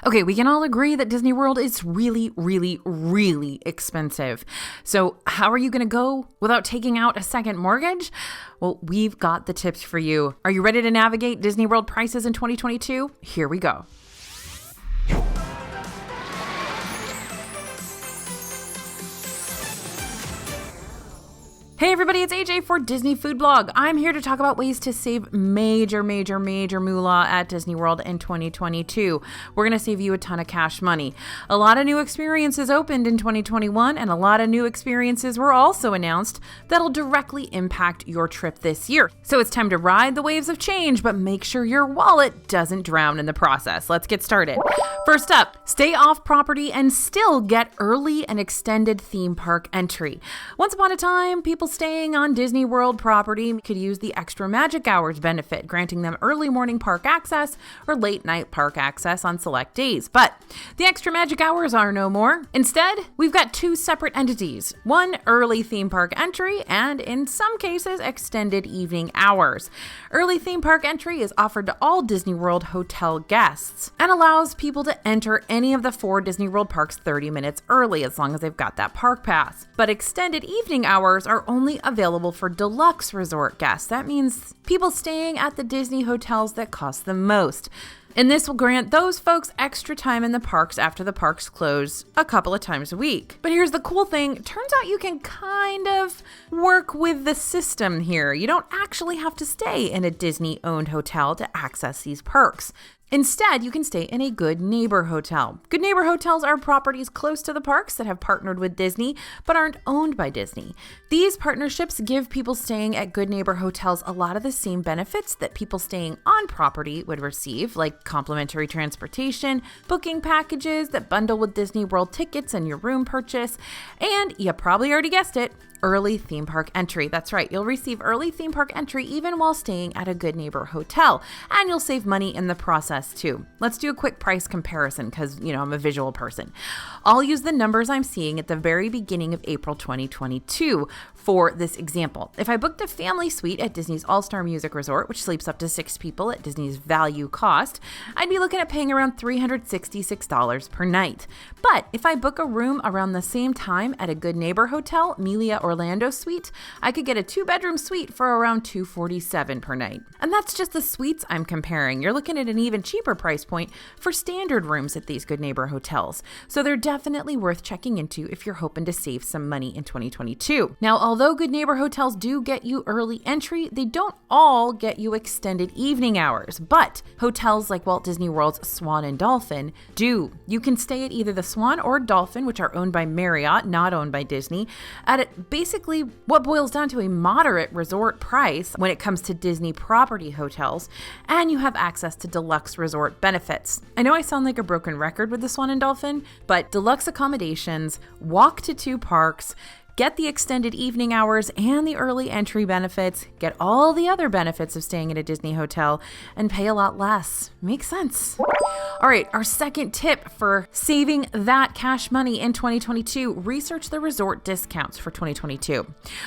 Okay, we can all agree that Disney World is really, really, really expensive. So how are you going to go without taking out a second mortgage? Well, we've got the tips for you. Are you ready to navigate Disney World prices in 2022? Here we go. Hey everybody, it's AJ for Disney Food Blog. I'm here to talk about ways to save major moolah at Disney World in 2022. We're going to save you a ton of cash money. A lot of new experiences opened in 2021, and a lot of new experiences were also announced that'll directly impact your trip this year. So it's time to ride the waves of change, but make sure your wallet doesn't drown in the process. Let's get started. First up, stay off property and still get early and extended theme park entry. Once upon a time, people staying on Disney World property could use the extra magic hours benefit, granting them early morning park access or late night park access on select days. But the extra magic hours are no more. Instead, we've got two separate entities, one early theme park entry and in some cases extended evening hours. Early theme park entry is offered to all Disney World hotel guests and allows people to enter any of the 4 Disney World parks 30 minutes early as long as they've got that park pass. But extended evening hours are only available for deluxe resort guests. That means people staying at the Disney hotels that cost the most. And this will grant those folks extra time in the parks after the parks close a couple of times a week. But here's the cool thing. It turns out you can kind of work with the system here. You don't actually have to stay in a Disney-owned hotel to access these perks. Instead, you can stay in a Good Neighbor hotel. Good Neighbor hotels are properties close to the parks that have partnered with Disney but aren't owned by Disney. These partnerships give people staying at Good Neighbor hotels a lot of the same benefits that people staying on property would receive, like complimentary transportation, booking packages that bundle with Disney World tickets and your room purchase, and you probably already guessed it, early theme park entry. That's right, you'll receive early theme park entry even while staying at a Good Neighbor hotel, and you'll save money in the process too. Let's do a quick price comparison because, I'm a visual person. I'll use the numbers I'm seeing at the very beginning of April 2022 for this example. If I booked a family suite at Disney's All-Star Music Resort, which sleeps up to 6 people at Disney's value cost, I'd be looking at paying around $366 per night. But if I book a room around the same time at a Good Neighbor hotel, Melia Orlando suite, I could get a 2-bedroom suite for around $247 per night. And that's just the suites I'm comparing. You're looking at an even cheaper price point for standard rooms at these Good Neighbor hotels. So they're definitely worth checking into if you're hoping to save some money in 2022. Now, although Good Neighbor hotels do get you early entry, they don't all get you extended evening hours. But hotels like Walt Disney World's Swan and Dolphin do. You can stay at either the Swan or Dolphin, which are owned by Marriott, not owned by Disney, at basically what boils down to a moderate resort price when it comes to Disney property hotels, and you have access to deluxe resort benefits. I know I sound like a broken record with the Swan and Dolphin, but deluxe accommodations, walk to 2 parks, get the extended evening hours and the early entry benefits, get all the other benefits of staying at a Disney hotel, and pay a lot less. Makes sense. All right, our second tip for saving that cash money in 2022, research the resort discounts for 2022.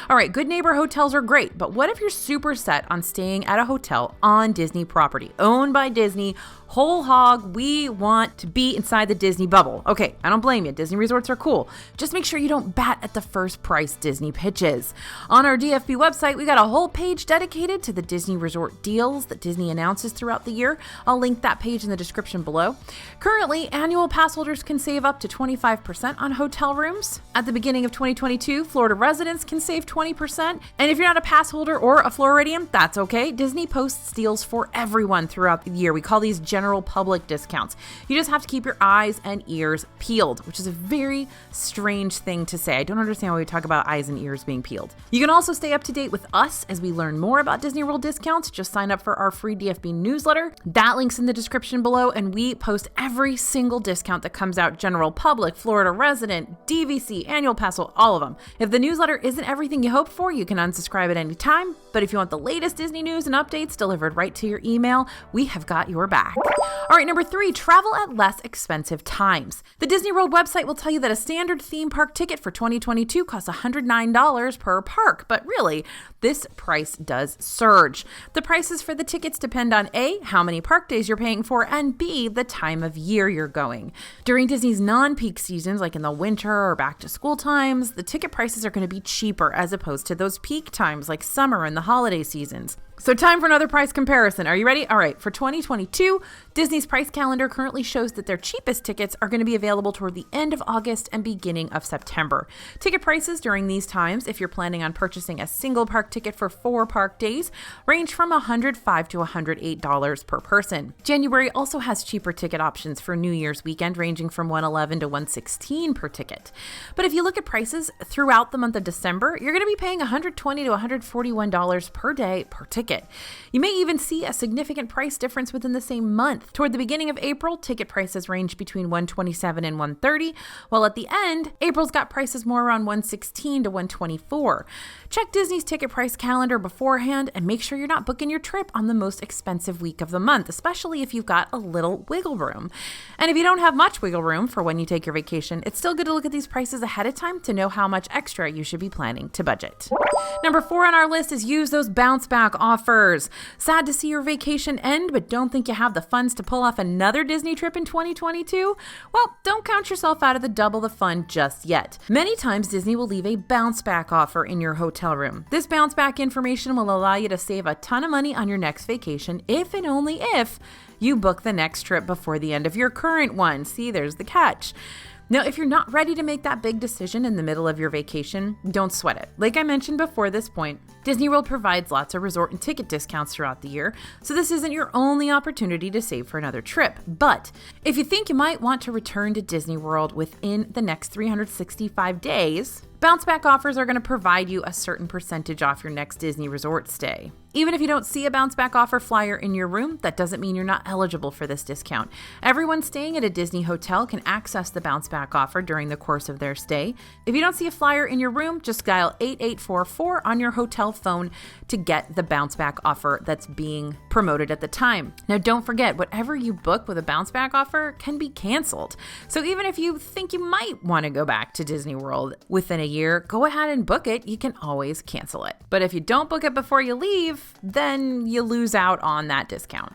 All right, Good Neighbor hotels are great, but what if you're super set on staying at a hotel on Disney property, owned by Disney, whole hog, we want to be inside the Disney bubble? Okay, I don't blame you. Disney resorts are cool. Just make sure you don't bat at the first price Disney pitches. On our DFB website, we got a whole page dedicated to the Disney resort deals that Disney announces throughout the year. I'll link that page in the description below. Currently, annual pass holders can save up to 25% on hotel rooms. At the beginning of 2022, Florida residents can save 20%. And if you're not a pass holder or a Floridian, that's okay. Disney posts deals for everyone throughout the year. We call these general public discounts. You just have to keep your eyes and ears peeled, which is a very strange thing to say. I don't understand why we talk about eyes and ears being peeled. You can also stay up to date with us as we learn more about Disney World discounts. Just sign up for our free DFB newsletter. That link's in the description below, and we post every single discount that comes out, general public, Florida resident, DVC, annual pass, all of them. If the newsletter isn't everything you hoped for, you can unsubscribe at any time. But if you want the latest Disney news and updates delivered right to your email, we have got your back. All right, number 3, travel at less expensive times. The Disney World website will tell you that a standard theme park ticket for 2022 costs $109 per park, but really, this price does surge. The prices for the tickets depend on A, how many park days you're paying for, and B, the time of year you're going. During Disney's non-peak seasons, like in the winter or back to school times, the ticket prices are going to be cheaper as opposed to those peak times like summer and the holiday seasons. So time for another price comparison. Are you ready? All right, for 2022, Disney's price calendar currently shows that their cheapest tickets are going to be available toward the end of August and beginning of September. Ticket prices during these times, if you're planning on purchasing a single park ticket for 4 park days, range from $105 to $108 per person. January also has cheaper ticket options for New Year's weekend, ranging from $111 to $116 per ticket. But if you look at prices throughout the month of December, you're going to be paying $120 to $141 per day per ticket. You may even see a significant price difference within the same month. Toward the beginning of April, ticket prices range between $127 and $130, while at the end, April's got prices more around $116 to $124. Check Disney's ticket price calendar beforehand and make sure you're not booking your trip on the most expensive week of the month, especially if you've got a little wiggle room. And if you don't have much wiggle room for when you take your vacation, it's still good to look at these prices ahead of time to know how much extra you should be planning to budget. Number 4 on our list is use those bounce-back offers. Sad to see your vacation end, but don't think you have the funds to pull off another Disney trip in 2022? Well, don't count yourself out of the double the fun just yet. Many times Disney will leave a bounce-back offer in your hotel room. This bounce-back information will allow you to save a ton of money on your next vacation if and only if you book the next trip before the end of your current one. See, there's the catch. Now, if you're not ready to make that big decision in the middle of your vacation, don't sweat it. Like I mentioned before this point, Disney World provides lots of resort and ticket discounts throughout the year, so this isn't your only opportunity to save for another trip. But if you think you might want to return to Disney World within the next 365 days, bounce-back offers are going to provide you a certain percentage off your next Disney resort stay. Even if you don't see a bounce-back offer flyer in your room, that doesn't mean you're not eligible for this discount. Everyone staying at a Disney hotel can access the bounce-back offer during the course of their stay. If you don't see a flyer in your room, just dial 8844 on your hotel phone to get the bounce-back offer that's being promoted at the time. Now, don't forget, whatever you book with a bounce-back offer can be canceled. So even if you think you might want to go back to Disney World within a year, go ahead and book it. You can always cancel it. But if you don't book it before you leave, then you lose out on that discount.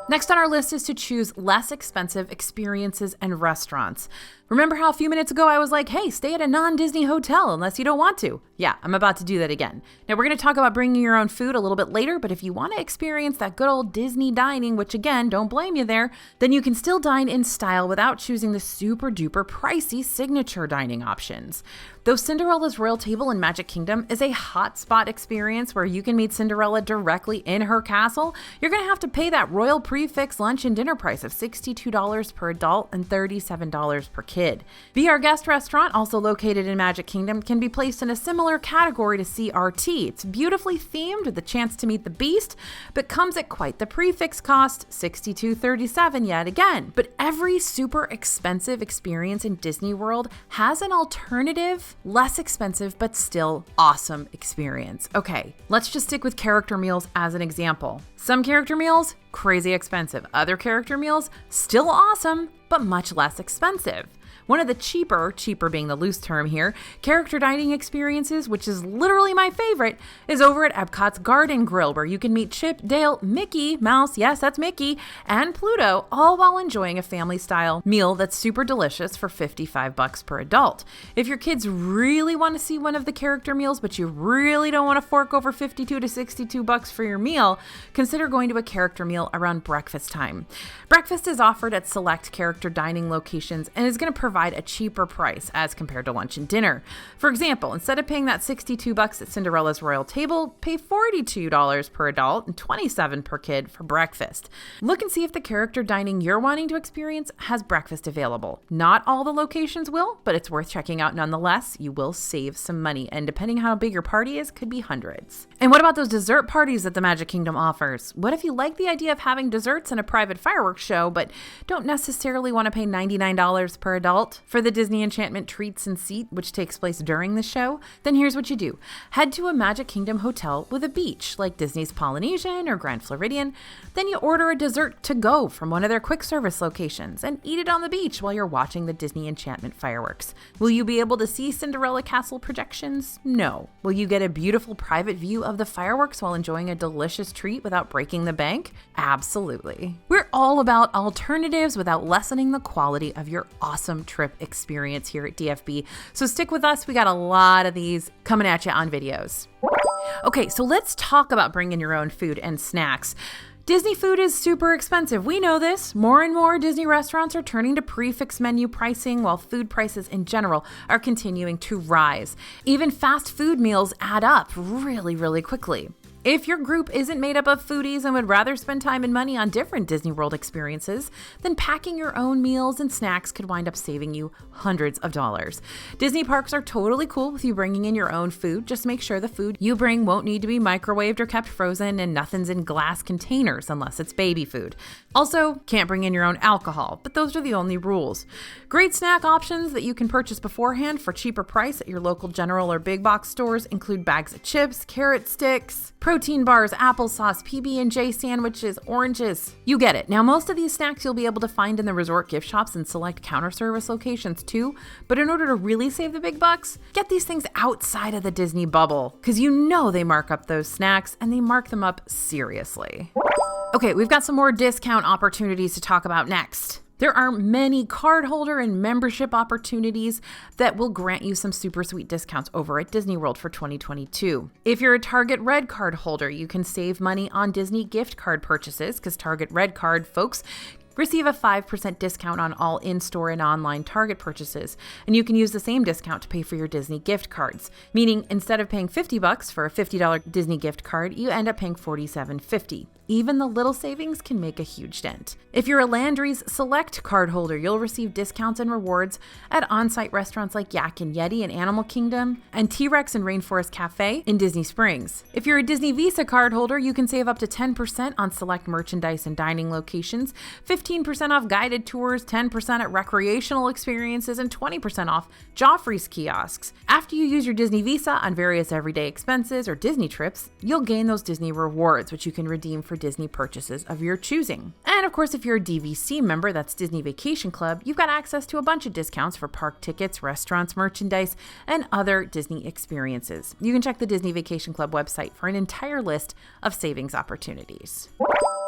Next on our list is to choose less expensive experiences and restaurants. Remember how a few minutes ago I was like, hey, stay at a non-Disney hotel unless you don't want to? Yeah, I'm about to do that again. Now, we're going to talk about bringing your own food a little bit later, but if you want to experience that good old Disney dining, which again, don't blame you there, then you can still dine in style without choosing the super duper pricey signature dining options. Though Cinderella's Royal Table in Magic Kingdom is a hotspot experience where you can meet Cinderella directly in her castle, you're going to have to pay that royal prefix lunch and dinner price of $62 per adult and $37 per kid. Be Our Guest restaurant, also located in Magic Kingdom, can be placed in a similar category to CRT. It's beautifully themed with the chance to meet the Beast, but comes at quite the prefix cost, $62.37 yet again. But every super expensive experience in Disney World has an alternative, less expensive, but still awesome experience. Okay, let's just stick with character meals as an example. Some character meals, crazy expensive. Other character meals, still awesome, but much less expensive. One of the cheaper being the loose term here, character dining experiences, which is literally my favorite, is over at Epcot's Garden Grill, where you can meet Chip, Dale, Mickey Mouse, yes, that's Mickey, and Pluto, all while enjoying a family-style meal that's super delicious for $55 per adult. If your kids really want to see one of the character meals, but you really don't want to fork over $52 to $62 for your meal, consider going to a character meal around breakfast time. Breakfast is offered at select character dining locations and is going to provide a cheaper price as compared to lunch and dinner. For example, instead of paying that $62 at Cinderella's Royal Table, pay $42 per adult and $27 per kid for breakfast. Look and see if the character dining you're wanting to experience has breakfast available. Not all the locations will, but it's worth checking out nonetheless. You will save some money, and depending how big your party is, could be hundreds. And what about those dessert parties that the Magic Kingdom offers? What if you like the idea of having desserts and a private fireworks show, but don't necessarily want to pay $99 per adult adult for the Disney Enchantment Treats and Seat, which takes place during the show, then here's what you do. Head to a Magic Kingdom hotel with a beach, like Disney's Polynesian or Grand Floridian. Then you order a dessert to go from one of their quick service locations and eat it on the beach while you're watching the Disney Enchantment fireworks. Will you be able to see Cinderella Castle projections? No. Will you get a beautiful private view of the fireworks while enjoying a delicious treat without breaking the bank? Absolutely. We're all about alternatives without lessening the quality of your awesome trip experience here at DFB. So stick with us. We got a lot of these coming at you on videos. Okay, so let's talk about bringing your own food and snacks. Disney food is super expensive. We know this. More and more Disney restaurants are turning to prefix menu pricing, while food prices in general are continuing to rise. Even fast food meals add up really quickly. If your group isn't made up of foodies and would rather spend time and money on different Disney World experiences, then packing your own meals and snacks could wind up saving you hundreds of dollars. Disney parks are totally cool with you bringing in your own food. Just make sure the food you bring won't need to be microwaved or kept frozen, and nothing's in glass containers unless it's baby food. Also, can't bring in your own alcohol, but those are the only rules. Great snack options that you can purchase beforehand for cheaper price at your local general or big box stores include bags of chips, carrot sticks, protein bars, applesauce, PB&J sandwiches, oranges. You get it. Now, most of these snacks you'll be able to find in the resort gift shops and select counter service locations too, but in order to really save the big bucks, get these things outside of the Disney bubble, because you know they mark up those snacks, and they mark them up seriously. Okay, we've got some more discount opportunities to talk about next. There are many cardholder and membership opportunities that will grant you some super sweet discounts over at Disney World for 2022. If you're a Target Red Card holder, you can save money on Disney gift card purchases, because Target Red Card folks receive a 5% discount on all in-store and online Target purchases, and you can use the same discount to pay for your Disney gift cards, meaning instead of paying $50 for a $50 Disney gift card, you end up paying $47.50. Even the little savings can make a huge dent. If you're a Landry's Select card holder, you'll receive discounts and rewards at on-site restaurants like Yak and Yeti in Animal Kingdom and T-Rex and Rainforest Cafe in Disney Springs. If you're a Disney Visa card holder, you can save up to 10% on select merchandise and dining locations, 15% off guided tours, 10% at recreational experiences, and 20% off Joffrey's kiosks. After you use your Disney Visa on various everyday expenses or Disney trips, you'll gain those Disney rewards, which you can redeem for Disney purchases of your choosing. And of course, if you're a DVC member, that's Disney Vacation Club, you've got access to a bunch of discounts for park tickets, restaurants, merchandise, and other Disney experiences. You can check the Disney Vacation Club website for an entire list of savings opportunities.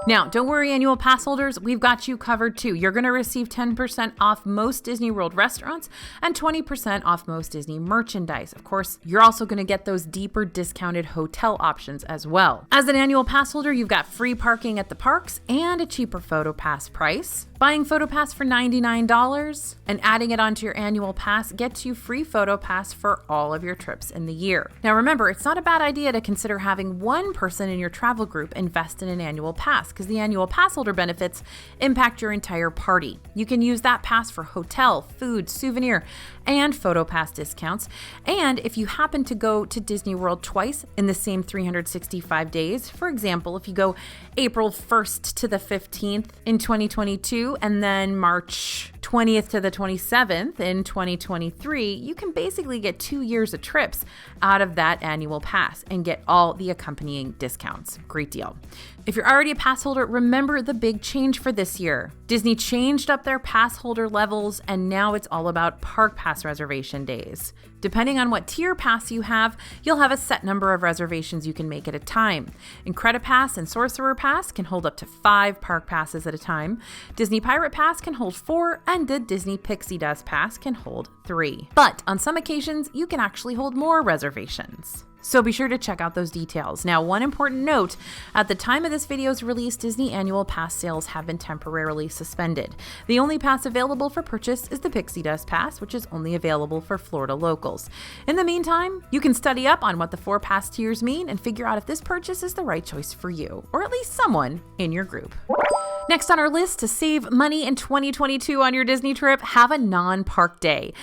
Now, don't worry, annual pass holders, we've got you covered too. You're going to receive 10% off most Disney World restaurants and 20% off most Disney merchandise. Of course, you're also going to get those deeper discounted hotel options as well. As an annual pass holder, you've got free parking at the parks and a cheaper PhotoPass price. Buying PhotoPass for $99 and adding it onto your annual pass gets you free PhotoPass for all of your trips in the year. Now remember, it's not a bad idea to consider having one person in your travel group invest in an annual pass, because the annual pass holder benefits impact your entire party. You can use that pass for hotel, food, souvenir, and PhotoPass discounts. And if you happen to go to Disney World twice in the same 365 days, for example, if you go April 1st to the 15th in 2022 and then March 20th to the 27th in 2023, you can basically get 2 years of trips out of that annual pass and get all the accompanying discounts. Great deal. If you're already a pass holder, remember the big change for this year. Disney changed up their pass holder levels, and now it's all about park pass reservation days. Depending on what tier pass you have, you'll have a set number of reservations you can make at a time. Incredipass and Sorcerer Pass can hold up to 5 park passes at a time. Disney Pirate Pass can hold 4, and the Disney Pixie Dust Pass can hold 3. But on some occasions, you can actually hold more reservations. So be sure to check out those details. Now, one important note, at the time of this video's release, Disney annual pass sales have been temporarily suspended. The only pass available for purchase is the Pixie Dust Pass, which is only available for Florida locals. In the meantime, you can study up on what the 4 pass tiers mean and figure out if this purchase is the right choice for you, or at least someone in your group. Next on our list to save money in 2022 on your Disney trip, have a non-park day.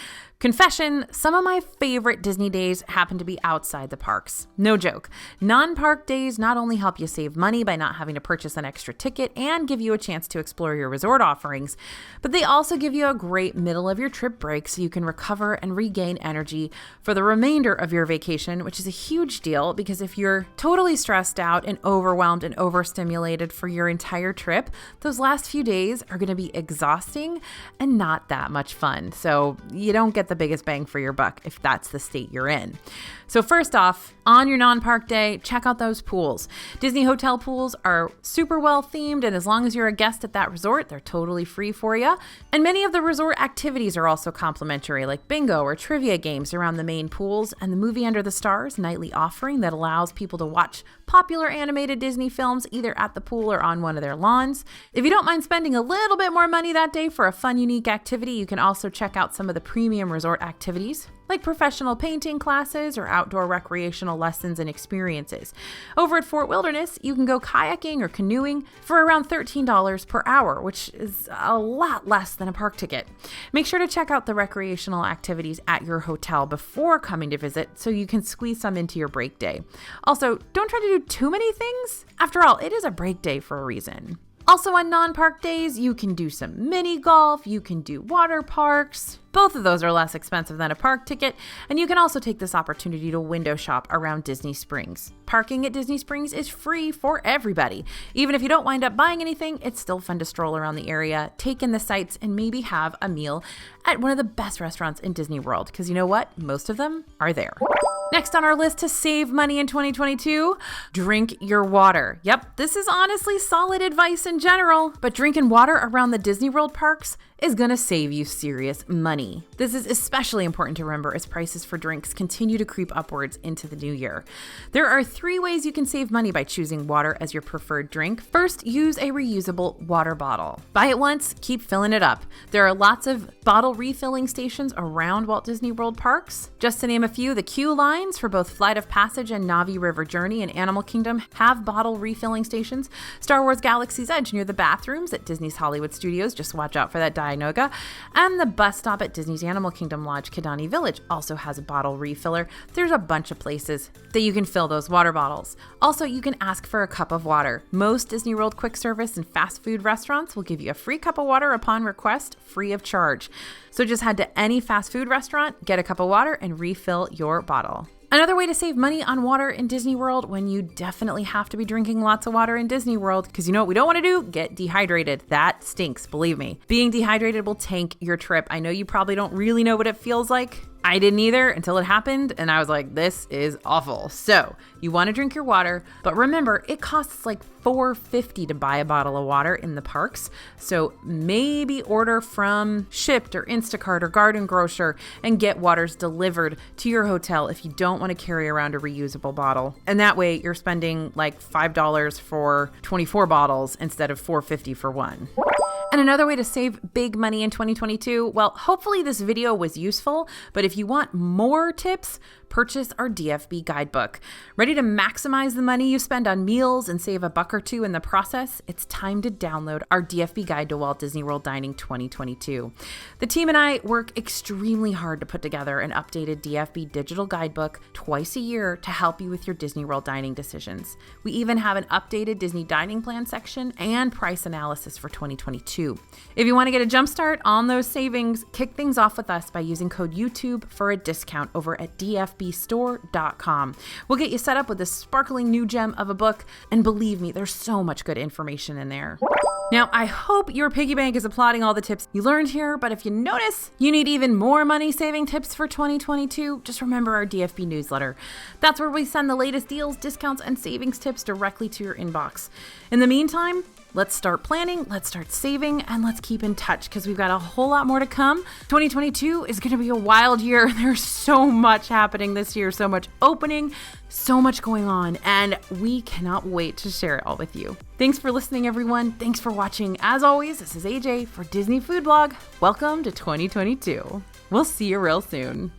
Confession, some of my favorite Disney days happen to be outside the parks. No joke. Non-park days not only help you save money by not having to purchase an extra ticket and give you a chance to explore your resort offerings, but they also give you a great middle of your trip break so you can recover and regain energy for the remainder of your vacation, which is a huge deal because if you're totally stressed out and overwhelmed and overstimulated for your entire trip, those last few days are going to be exhausting and not that much fun. So you don't get the biggest bang for your buck if that's the state you're in. So first off, on your non-park day, check out those pools. Disney hotel pools are super well themed, and as long as you're a guest at that resort, they're totally free for you. And many of the resort activities are also complimentary, like bingo or trivia games around the main pools, and the Movie Under the Stars nightly offering that allows people to watch popular animated Disney films either at the pool or on one of their lawns. If you don't mind spending a little bit more money that day for a fun, unique activity, you can also check out some of the premium resort activities, like professional painting classes or outdoor recreational lessons and experiences. Over at Fort Wilderness, you can go kayaking or canoeing for around $13 per hour, which is a lot less than a park ticket. Make sure to check out the recreational activities at your hotel before coming to visit so you can squeeze some into your break day. Also, don't try to do too many things. After all, it is a break day for a reason. Also on non-park days, you can do some mini golf, you can do water parks. Both of those are less expensive than a park ticket, and you can also take this opportunity to window shop around Disney Springs. Parking at Disney Springs is free for everybody. Even if you don't wind up buying anything, it's still fun to stroll around the area, take in the sights, and maybe have a meal at one of the best restaurants in Disney World, because you know what? Most of them are there. Next on our list to save money in 2022, drink your water. Yep, this is honestly solid advice in general, but drinking water around the Disney World parks is going to save you serious money. This is especially important to remember as prices for drinks continue to creep upwards into the new year. There are 3 ways you can save money by choosing water as your preferred drink. First, use a reusable water bottle. Buy it once, keep filling it up. There are lots of bottle refilling stations around Walt Disney World parks. Just to name a few, the queue lines for both Flight of Passage and Na'vi River Journey and Animal Kingdom have bottle refilling stations. Star Wars Galaxy's Edge near the bathrooms at Disney's Hollywood Studios, just watch out for that Dianoga. And the bus stop at Disney's Animal Kingdom Lodge, Kidani Village, also has a bottle refiller. There's a bunch of places that you can fill those water bottles. Also, you can ask for a cup of water. Most Disney World quick service and fast food restaurants will give you a free cup of water upon request, free of charge. So just head to any fast food restaurant, get a cup of water, and refill your bottle. Another way to save money on water in Disney World when you definitely have to be drinking lots of water in Disney World, because you know what we don't want to do? Get dehydrated. That stinks, believe me. Being dehydrated will tank your trip. I know you probably don't really know what it feels like. I didn't either until it happened, and I was like, this is awful. So you want to drink your water, but remember, it costs like $4.50 to buy a bottle of water in the parks. So maybe order from Shipt or Instacart or Garden Grocer and get waters delivered to your hotel if you don't want to carry around a reusable bottle. And that way you're spending like $5 for 24 bottles instead of $4.50 for one. And another way to save big money in 2022, well, hopefully this video was useful, but if you want more tips, purchase our DFB guidebook. Ready to maximize the money you spend on meals and save a buck or two in the process? It's time to download our DFB Guide to Walt Disney World Dining 2022. The team and I work extremely hard to put together an updated DFB digital guidebook twice a year to help you with your Disney World dining decisions. We even have an updated Disney dining plan section and price analysis for 2022. If you want to get a jump start on those savings, kick things off with us by using code YouTube for a discount over at dfbstore.com. We'll get you set up with this sparkling new gem of a book, and believe me, there's so much good information in there. Now, I hope your piggy bank is applauding all the tips you learned here, but if you notice you need even more money-saving tips for 2022, just remember our DFB newsletter. That's where we send the latest deals, discounts, and savings tips directly to your inbox. In the meantime, let's start planning, let's start saving, and let's keep in touch because we've got a whole lot more to come. 2022 is going to be a wild year. There's so much happening this year, so much opening, so much going on, and we cannot wait to share it all with you. Thanks for listening, everyone. Thanks for watching. As always, this is AJ for Disney Food Blog. Welcome to 2022. We'll see you real soon.